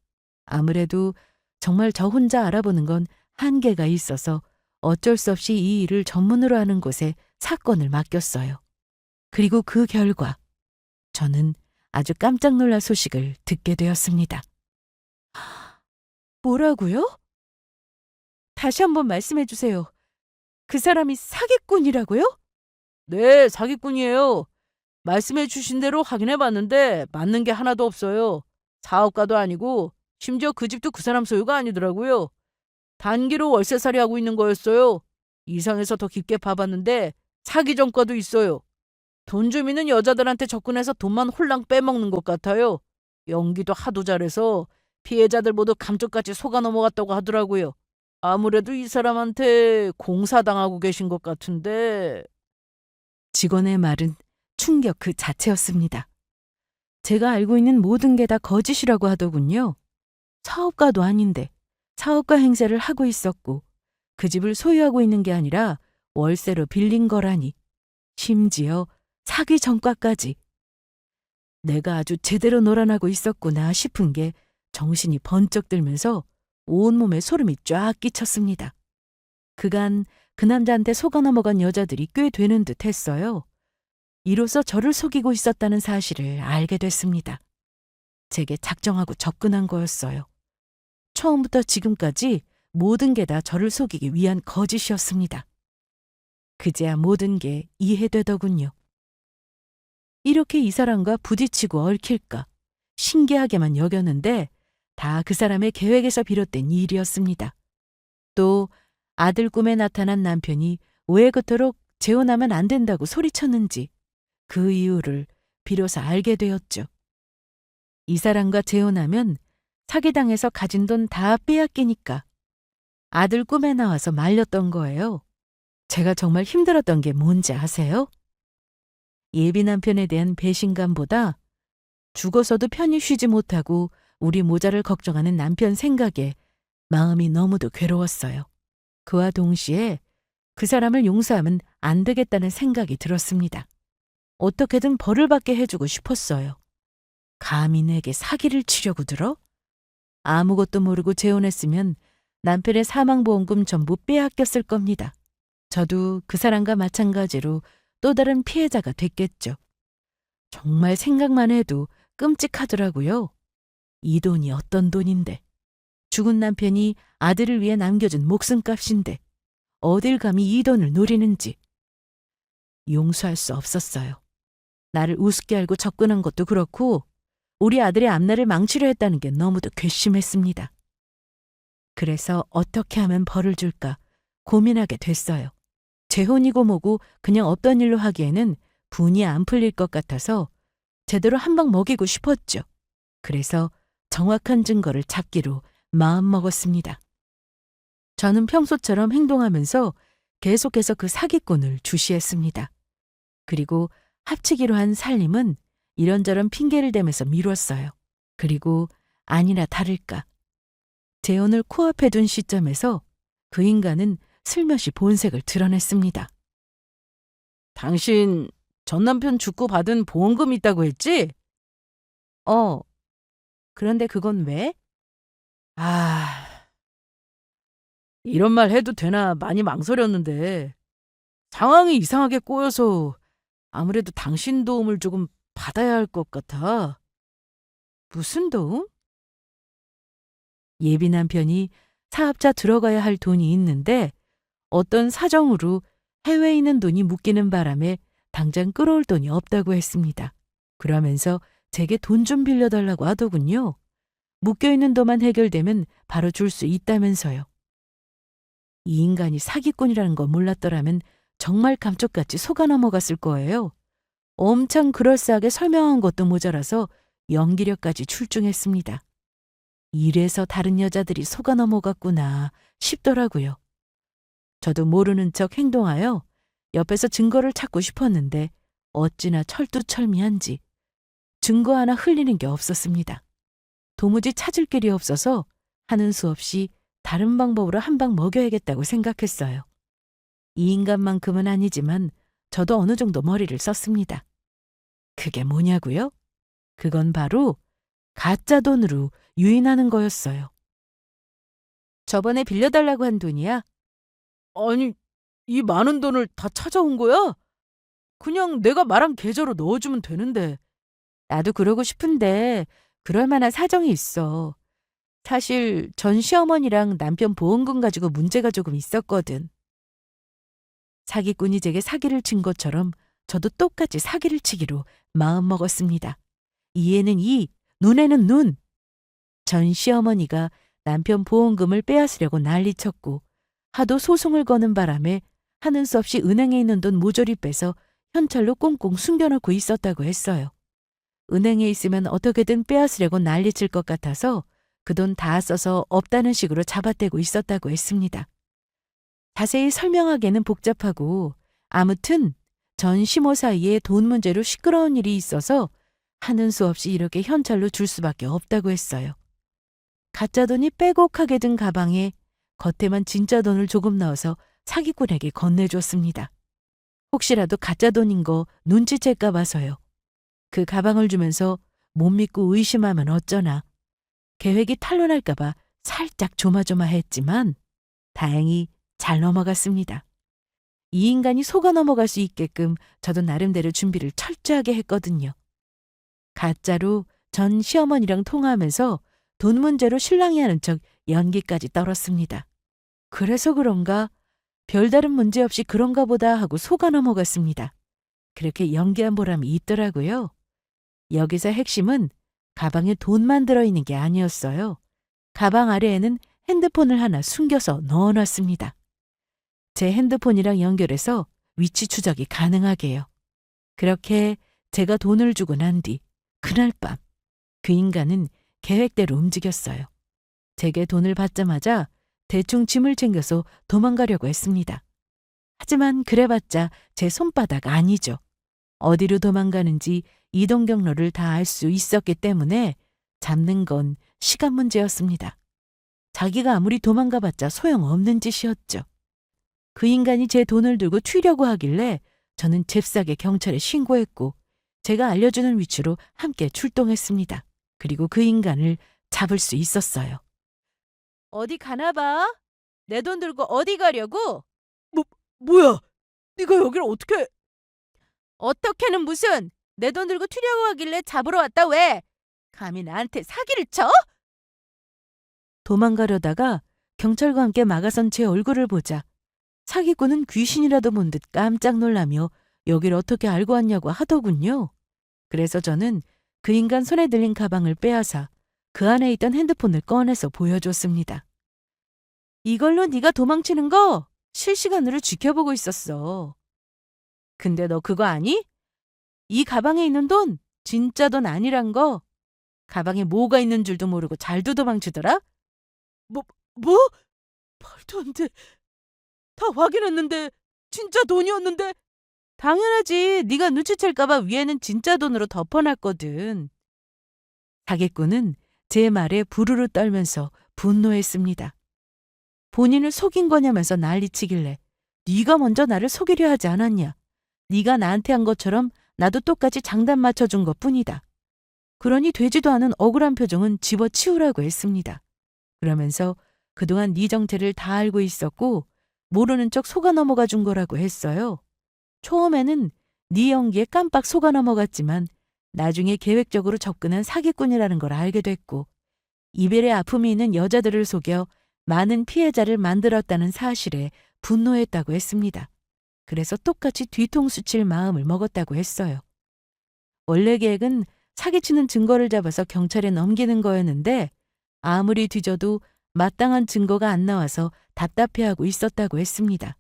아무래도 정말 저 혼자 알아보는 건 한계가 있어서 어쩔 수 없이 이 일을 전문으로 하는 곳에 사건을 맡겼어요. 그리고 그 결과 저는 아주 깜짝 놀랄 소식을 듣게 되었습니다. 뭐라고요? 다시 한번 말씀해 주세요. 그 사람이 사기꾼이라고요? 네, 사기꾼이에요. 말씀해 주신 대로 확인해 봤는데 맞는 게 하나도 없어요. 사업가도 아니고 심지어 그 집도 그 사람 소유가 아니더라고요. 단기로 월세살이 하고 있는 거였어요. 이상해서 더 깊게 봐봤는데 사기 전과도 있어요. 돈 좀 있는 여자들한테 접근해서 돈만 홀랑 빼먹는 것 같아요. 연기도 하도 잘해서 피해자들 모두 감쪽같이 속아 넘어갔다고 하더라고요. 아무래도 이 사람한테 공사당하고 계신 것 같은데. 직원의 말은 충격 그 자체였습니다. 제가 알고 있는 모든 게 다 거짓이라고 하더군요. 사업가도 아닌데 사업가 행세를 하고 있었고 그 집을 소유하고 있는 게 아니라 월세로 빌린 거라니. 심지어 사기 전과까지. 내가 아주 제대로 놀아나고 있었구나 싶은 게 정신이 번쩍 들면서 온몸에 소름이 쫙 끼쳤습니다. 그간 그 남자한테 속아 넘어간 여자들이 꽤 되는 듯 했어요. 이로써 저를 속이고 있었다는 사실을 알게 됐습니다. 제게 작정하고 접근한 거였어요. 처음부터 지금까지 모든 게 다 저를 속이기 위한 거짓이었습니다. 그제야 모든 게 이해되더군요. 이렇게 이 사람과 부딪히고 얽힐까 신기하게만 여겼는데 다 그 사람의 계획에서 비롯된 일이었습니다. 또 아들 꿈에 나타난 남편이 왜 그토록 재혼하면 안 된다고 소리쳤는지 그 이유를 비로소 알게 되었죠. 이 사람과 재혼하면 사기당해서 가진 돈 다 빼앗기니까 아들 꿈에 나와서 말렸던 거예요. 제가 정말 힘들었던 게 뭔지 아세요? 예비 남편에 대한 배신감보다 죽어서도 편히 쉬지 못하고 우리 모자를 걱정하는 남편 생각에 마음이 너무도 괴로웠어요. 그와 동시에 그 사람을 용서하면 안 되겠다는 생각이 들었습니다. 어떻게든 벌을 받게 해주고 싶었어요. 감히 내게 사기를 치려고 들어? 아무것도 모르고 재혼했으면 남편의 사망보험금 전부 빼앗겼을 겁니다. 저도 그 사람과 마찬가지로 또 다른 피해자가 됐겠죠. 정말 생각만 해도 끔찍하더라고요. 이 돈이 어떤 돈인데, 죽은 남편이 아들을 위해 남겨준 목숨값인데 어딜 감히 이 돈을 노리는지. 용서할 수 없었어요. 나를 우습게 알고 접근한 것도 그렇고 우리 아들의 앞날을 망치려 했다는 게 너무도 괘씸했습니다. 그래서 어떻게 하면 벌을 줄까 고민하게 됐어요. 재혼이고 뭐고 그냥 없던 일로 하기에는 분이 안 풀릴 것 같아서 제대로 한 방 먹이고 싶었죠. 그래서 정확한 증거를 찾기로 마음먹었습니다. 저는 평소처럼 행동하면서 계속해서 그 사기꾼을 주시했습니다. 그리고 합치기로 한 살림은 이런저런 핑계를 대면서 미뤘어요. 그리고 아니나 다를까. 재혼을 코앞에 둔 시점에서 그 인간은 슬며시 본색을 드러냈습니다. 당신 전 남편 죽고 받은 보험금 있다고 했지? 그런데 그건 왜? 이런 말 해도 되나 많이 망설였는데 상황이 이상하게 꼬여서 아무래도 당신 도움을 조금 받아야 할 것 같아. 무슨 도움? 예비 남편이 사업자 들어가야 할 돈이 있는데 어떤 사정으로 해외에 있는 돈이 묶이는 바람에 당장 끌어올 돈이 없다고 했습니다. 그러면서 제게 돈 좀 빌려달라고 하더군요. 묶여있는 돈만 해결되면 바로 줄 수 있다면서요. 이 인간이 사기꾼이라는 거 몰랐더라면 정말 감쪽같이 속아 넘어갔을 거예요. 엄청 그럴싸하게 설명한 것도 모자라서 연기력까지 출중했습니다. 이래서 다른 여자들이 속아 넘어갔구나 싶더라고요. 저도 모르는 척 행동하여 옆에서 증거를 찾고 싶었는데 어찌나 철두철미한지 증거 하나 흘리는 게 없었습니다. 도무지 찾을 길이 없어서 하는 수 없이 다른 방법으로 한 방 먹여야겠다고 생각했어요. 이 인간만큼은 아니지만 저도 어느 정도 머리를 썼습니다. 그게 뭐냐고요? 그건 바로 가짜 돈으로 유인하는 거였어요. 저번에 빌려달라고 한 돈이야? 아니, 이 많은 돈을 다 찾아온 거야? 그냥 내가 말한 계좌로 넣어주면 되는데. 나도 그러고 싶은데 그럴 만한 사정이 있어. 사실 전 시어머니랑 남편 보험금 가지고 문제가 조금 있었거든. 사기꾼이 제게 사기를 친 것처럼 저도 똑같이 사기를 치기로 마음먹었습니다. 이에는 이, 눈에는 눈. 전 시어머니가 남편 보험금을 빼앗으려고 난리쳤고 하도 소송을 거는 바람에 하는 수 없이 은행에 있는 돈 모조리 빼서 현찰로 꽁꽁 숨겨놓고 있었다고 했어요. 은행에 있으면 어떻게든 빼앗으려고 난리칠 것 같아서 그 돈 다 써서 없다는 식으로 잡아떼고 있었다고 했습니다. 자세히 설명하기에는 복잡하고 아무튼 전 시모 사이에 돈 문제로 시끄러운 일이 있어서 하는 수 없이 이렇게 현찰로 줄 수밖에 없다고 했어요. 가짜 돈이 빼곡하게 든 가방에 겉에만 진짜 돈을 조금 넣어서 사기꾼에게 건네줬습니다. 혹시라도 가짜 돈인 거 눈치챌까 봐서요. 그 가방을 주면서 못 믿고 의심하면 어쩌나. 계획이 탄로날까 봐 살짝 조마조마했지만 다행히 잘 넘어갔습니다. 이 인간이 속아 넘어갈 수 있게끔 저도 나름대로 준비를 철저하게 했거든요. 가짜로 전 시어머니랑 통화하면서 돈 문제로 실랑이 하는 척 연기까지 떨었습니다. 그래서 그런가 별다른 문제 없이 그런가 보다 하고 속아 넘어갔습니다. 그렇게 연기한 보람이 있더라고요. 여기서 핵심은 가방에 돈만 들어있는 게 아니었어요. 가방 아래에는 핸드폰을 하나 숨겨서 넣어놨습니다. 제 핸드폰이랑 연결해서 위치 추적이 가능하게요. 그렇게 제가 돈을 주고 난 뒤 그날 밤 그 인간은 계획대로 움직였어요. 제게 돈을 받자마자 대충 짐을 챙겨서 도망가려고 했습니다. 하지만 그래봤자 제 손바닥 아니죠. 어디로 도망가는지 이동 경로를 다 알 수 있었기 때문에 잡는 건 시간 문제였습니다. 자기가 아무리 도망가봤자 소용없는 짓이었죠. 그 인간이 제 돈을 들고 튀려고 하길래 저는 잽싸게 경찰에 신고했고 제가 알려주는 위치로 함께 출동했습니다. 그리고 그 인간을 잡을 수 있었어요. 어디 가나 봐? 내 돈 들고 어디 가려고? 뭐야? 네가 여기를 어떻게... 어떻게는 무슨... 내 돈 들고 튀려고 하길래 잡으러 왔다 왜? 감히 나한테 사기를 쳐? 도망가려다가 경찰과 함께 막아선 제 얼굴을 보자 사기꾼은 귀신이라도 본 듯 깜짝 놀라며 여길 어떻게 알고 왔냐고 하더군요. 그래서 저는 그 인간 손에 들린 가방을 빼앗아 그 안에 있던 핸드폰을 꺼내서 보여줬습니다. 이걸로 네가 도망치는 거 실시간으로 지켜보고 있었어. 근데 너 그거 아니? 이 가방에 있는 돈 진짜 돈 아니란 거. 가방에 뭐가 있는 줄도 모르고 잘도 도망치더라? 뭐? 말도 안 돼. 다 확인했는데 진짜 돈이었는데. 당연하지. 네가 눈치챌까 봐 위에는 진짜 돈으로 덮어놨거든. 사기꾼은 제 말에 부르르 떨면서 분노했습니다. 본인을 속인 거냐면서 난리치길래 네가 먼저 나를 속이려 하지 않았냐. 네가 나한테 한 것처럼 나도 똑같이 장단 맞춰준 것뿐이다. 그러니 되지도 않은 억울한 표정은 집어치우라고 했습니다. 그러면서 그동안 네 정체를 다 알고 있었고 모르는 척 속아 넘어가 준 거라고 했어요. 처음에는 네 연기에 깜빡 속아 넘어갔지만 나중에 계획적으로 접근한 사기꾼이라는 걸 알게 됐고 이별의 아픔이 있는 여자들을 속여 많은 피해자를 만들었다는 사실에 분노했다고 했습니다. 그래서 똑같이 뒤통수 칠 마음을 먹었다고 했어요. 원래 계획은 사기치는 증거를 잡아서 경찰에 넘기는 거였는데 아무리 뒤져도 마땅한 증거가 안 나와서 답답해하고 있었다고 했습니다.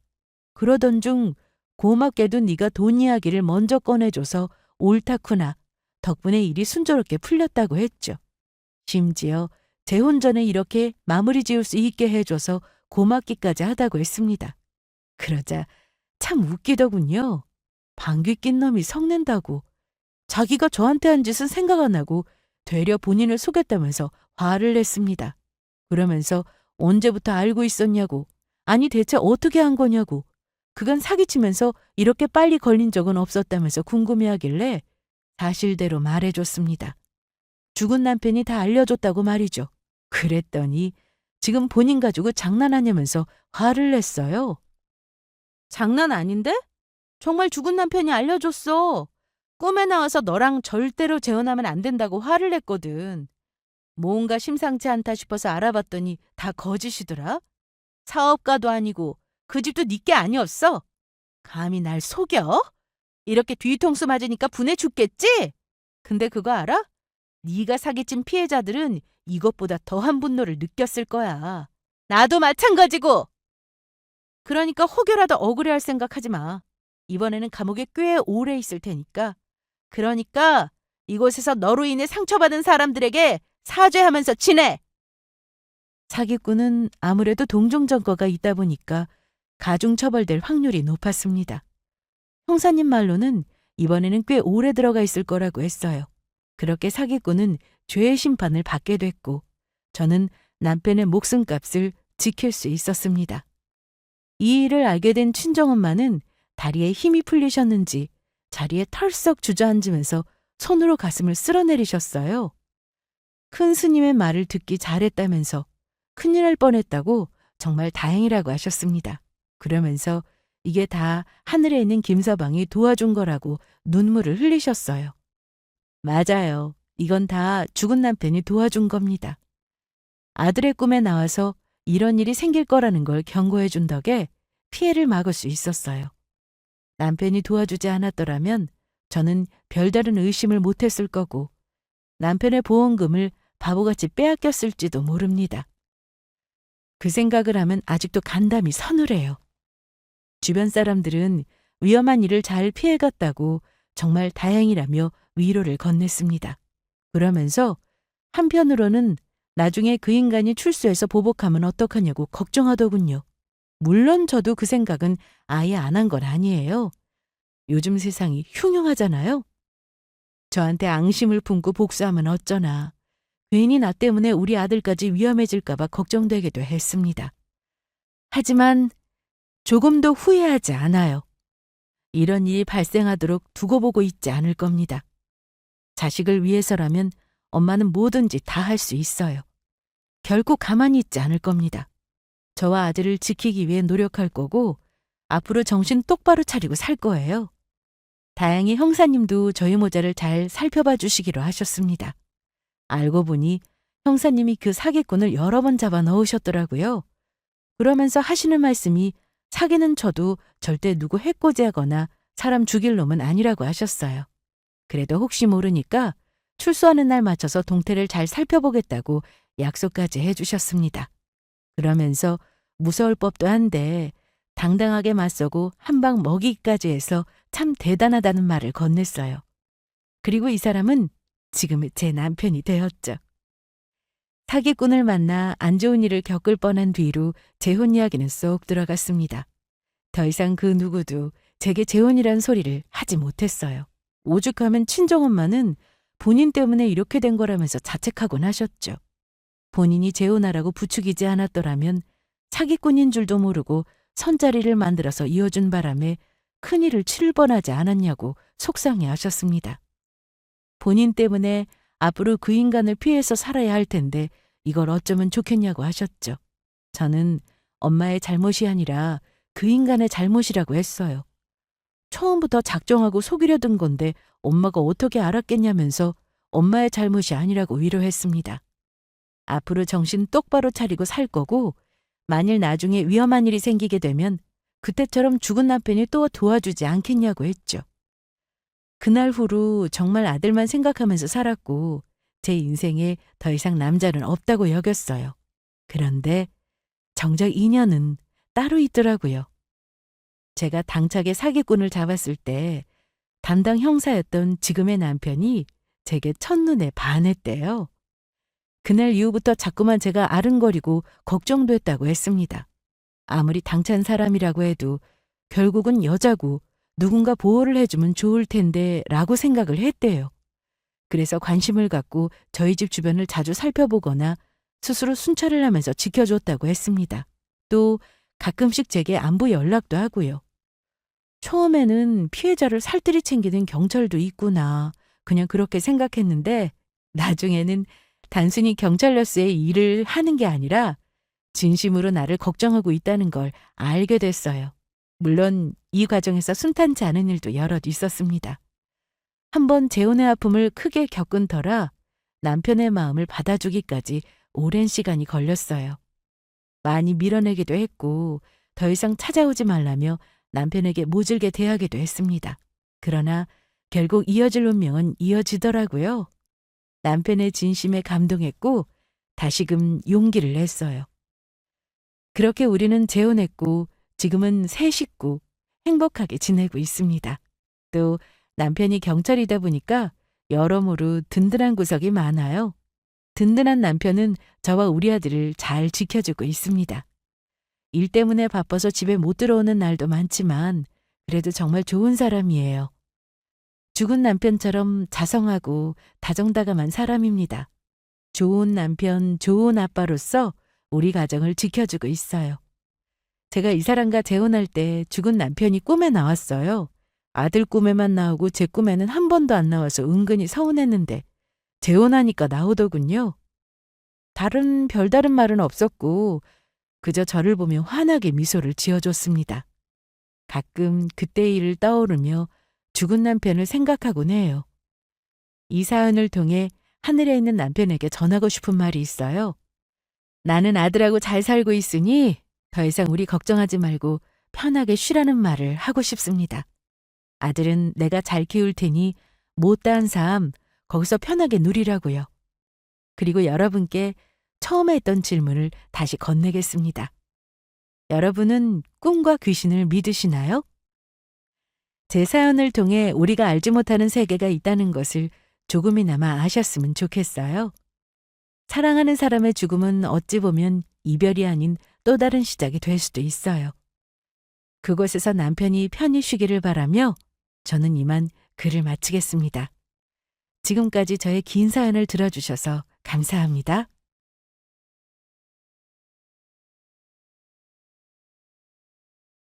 그러던 중 고맙게도 네가 돈 이야기를 먼저 꺼내줘서 옳다구나. 덕분에 일이 순조롭게 풀렸다고 했죠. 심지어 재혼 전에 이렇게 마무리 지을 수 있게 해줘서 고맙기까지 하다고 했습니다. 그러자 참 웃기더군요. 방귀 낀 놈이 성낸다고. 자기가 저한테 한 짓은 생각 안 하고 되려 본인을 속였다면서 화를 냈습니다. 그러면서 언제부터 알고 있었냐고. 아니 대체 어떻게 한 거냐고. 그간 사기치면서 이렇게 빨리 걸린 적은 없었다면서 궁금해하길래 사실대로 말해줬습니다. 죽은 남편이 다 알려줬다고 말이죠. 그랬더니 지금 본인 가지고 장난하냐면서 화를 냈어요. 장난 아닌데? 정말 죽은 남편이 알려줬어. 꿈에 나와서 너랑 절대로 재혼하면 안 된다고 화를 냈거든. 뭔가 심상치 않다 싶어서 알아봤더니 다 거짓이더라. 사업가도 아니고 그 집도 네 게 아니었어. 감히 날 속여? 이렇게 뒤통수 맞으니까 분해 죽겠지? 근데 그거 알아? 네가 사기친 피해자들은 이것보다 더한 분노를 느꼈을 거야. 나도 마찬가지고. 그러니까 혹여라도 억울해할 생각하지 마. 이번에는 감옥에 꽤 오래 있을 테니까. 그러니까 이곳에서 너로 인해 상처받은 사람들에게 사죄하면서 지내. 사기꾼은 아무래도 동종전과가 있다 보니까 가중처벌될 확률이 높았습니다. 형사님 말로는 이번에는 꽤 오래 들어가 있을 거라고 했어요. 그렇게 사기꾼은 죄의 심판을 받게 됐고 저는 남편의 목숨값을 지킬 수 있었습니다. 이 일을 알게 된 친정엄마는 다리에 힘이 풀리셨는지 자리에 털썩 주저앉으면서 손으로 가슴을 쓸어내리셨어요. 큰 스님의 말을 듣기 잘했다면서 큰일 날 뻔했다고 정말 다행이라고 하셨습니다. 그러면서 이게 다 하늘에 있는 김서방이 도와준 거라고 눈물을 흘리셨어요. 맞아요. 이건 다 죽은 남편이 도와준 겁니다. 아들의 꿈에 나와서 이런 일이 생길 거라는 걸 경고해 준 덕에 피해를 막을 수 있었어요. 남편이 도와주지 않았더라면 저는 별다른 의심을 못했을 거고 남편의 보험금을 바보같이 빼앗겼을지도 모릅니다. 그 생각을 하면 아직도 간담이 서늘해요. 주변 사람들은 위험한 일을 잘 피해갔다고 정말 다행이라며 위로를 건넸습니다. 그러면서 한편으로는 나중에 그 인간이 출소해서 보복하면 어떡하냐고 걱정하더군요. 물론 저도 그 생각은 아예 안 한 건 아니에요. 요즘 세상이 흉흉하잖아요. 저한테 앙심을 품고 복수하면 어쩌나. 괜히 나 때문에 우리 아들까지 위험해질까 봐 걱정되기도 했습니다. 하지만 조금도 후회하지 않아요. 이런 일이 발생하도록 두고 보고 있지 않을 겁니다. 자식을 위해서라면 엄마는 뭐든지 다 할 수 있어요. 결코 가만히 있지 않을 겁니다. 저와 아들을 지키기 위해 노력할 거고 앞으로 정신 똑바로 차리고 살 거예요. 다행히 형사님도 저희 모자를 잘 살펴봐 주시기로 하셨습니다. 알고 보니 형사님이 그 사기꾼을 여러 번 잡아 넣으셨더라고요. 그러면서 하시는 말씀이 사기는 쳐도 절대 누구 해코지하거나 사람 죽일 놈은 아니라고 하셨어요. 그래도 혹시 모르니까 출소하는 날 맞춰서 동태를 잘 살펴보겠다고 약속까지 해주셨습니다. 그러면서 무서울 법도 한데 당당하게 맞서고 한 방 먹이기까지 해서 참 대단하다는 말을 건넸어요. 그리고 이 사람은 지금 제 남편이 되었죠. 사기꾼을 만나 안 좋은 일을 겪을 뻔한 뒤로 재혼 이야기는 쏙 들어갔습니다. 더 이상 그 누구도 제게 재혼이란 소리를 하지 못했어요. 오죽하면 친정엄마는 본인 때문에 이렇게 된 거라면서 자책하곤 하셨죠. 본인이 재혼하라고 부추기지 않았더라면 사기꾼인 줄도 모르고 선자리를 만들어서 이어준 바람에 큰일을 치를 뻔하지 않았냐고 속상해 하셨습니다. 본인 때문에 앞으로 그 인간을 피해서 살아야 할 텐데 이걸 어쩌면 좋겠냐고 하셨죠. 저는 엄마의 잘못이 아니라 그 인간의 잘못이라고 했어요. 처음부터 작정하고 속이려 든 건데 엄마가 어떻게 알았겠냐면서 엄마의 잘못이 아니라고 위로했습니다. 앞으로 정신 똑바로 차리고 살 거고 만일 나중에 위험한 일이 생기게 되면 그때처럼 죽은 남편이 또 도와주지 않겠냐고 했죠. 그날 후로 정말 아들만 생각하면서 살았고 제 인생에 더 이상 남자는 없다고 여겼어요. 그런데 정작 인연은 따로 있더라고요. 제가 당차게 사기꾼을 잡았을 때 담당 형사였던 지금의 남편이 제게 첫눈에 반했대요. 그날 이후부터 자꾸만 제가 아른거리고 걱정됐다고 했습니다. 아무리 당찬 사람이라고 해도 결국은 여자고 누군가 보호를 해주면 좋을 텐데 라고 생각을 했대요. 그래서 관심을 갖고 저희 집 주변을 자주 살펴보거나 스스로 순찰을 하면서 지켜줬다고 했습니다. 또 가끔씩 제게 안부 연락도 하고요. 처음에는 피해자를 살뜰히 챙기는 경찰도 있구나 그냥 그렇게 생각했는데 나중에는 단순히 경찰로서의 일을 하는 게 아니라 진심으로 나를 걱정하고 있다는 걸 알게 됐어요. 물론 이 과정에서 순탄치 않은 일도 여럿 있었습니다. 한번 재혼의 아픔을 크게 겪은 터라 남편의 마음을 받아주기까지 오랜 시간이 걸렸어요. 많이 밀어내기도 했고 더 이상 찾아오지 말라며 남편에게 모질게 대하기도 했습니다. 그러나 결국 이어질 운명은 이어지더라고요. 남편의 진심에 감동했고 다시금 용기를 냈어요. 그렇게 우리는 재혼했고 지금은 새 식구 행복하게 지내고 있습니다. 또 남편이 경찰이다 보니까 여러모로 든든한 구석이 많아요. 든든한 남편은 저와 우리 아들을 잘 지켜주고 있습니다. 일 때문에 바빠서 집에 못 들어오는 날도 많지만 그래도 정말 좋은 사람이에요. 죽은 남편처럼 자성하고 다정다감한 사람입니다. 좋은 남편, 좋은 아빠로서 우리 가정을 지켜주고 있어요. 제가 이 사람과 재혼할 때 죽은 남편이 꿈에 나왔어요. 아들 꿈에만 나오고 제 꿈에는 한 번도 안 나와서 은근히 서운했는데 재혼하니까 나오더군요. 별다른 말은 없었고 그저 저를 보며 환하게 미소를 지어줬습니다. 가끔 그때의 일을 떠오르며 죽은 남편을 생각하곤 해요. 이 사연을 통해 하늘에 있는 남편에게 전하고 싶은 말이 있어요. 나는 아들하고 잘 살고 있으니 더 이상 우리 걱정하지 말고 편하게 쉬라는 말을 하고 싶습니다. 아들은 내가 잘 키울 테니 못다한 삶 거기서 편하게 누리라고요. 그리고 여러분께 처음에 했던 질문을 다시 건네겠습니다. 여러분은 꿈과 귀신을 믿으시나요? 제 사연을 통해 우리가 알지 못하는 세계가 있다는 것을 조금이나마 아셨으면 좋겠어요. 사랑하는 사람의 죽음은 어찌 보면 이별이 아닌 또 다른 시작이 될 수도 있어요. 그곳에서 남편이 편히 쉬기를 바라며 저는 이만 글을 마치겠습니다. 지금까지 저의 긴 사연을 들어주셔서 감사합니다.